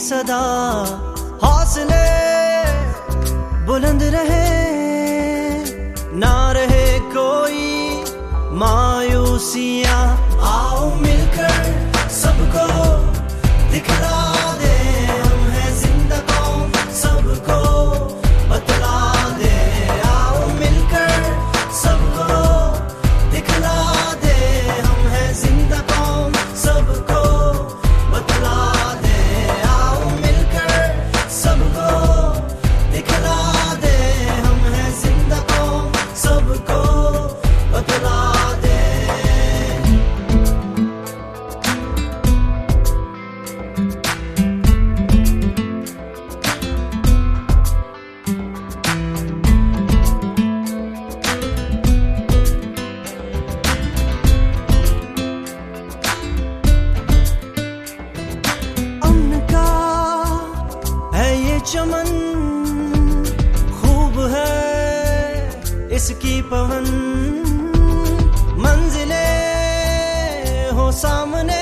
सदा हौसले बुलंद रहे, ना रहे कोई मायूसियां। आओ मिलकर सबको दिखला दे, हम हैं जिंदा कौम, सबको बतला दे। आओ मिलकर सबको दिखला दे, हम हैं जिंदा कौम, सबको बतला दे। आओ मिलकर सबको दिखला दे, हम हैं जिंदा कौम, सबको बतला दे। चमन खूब है इसकी पवन, मंजिलें हो सामने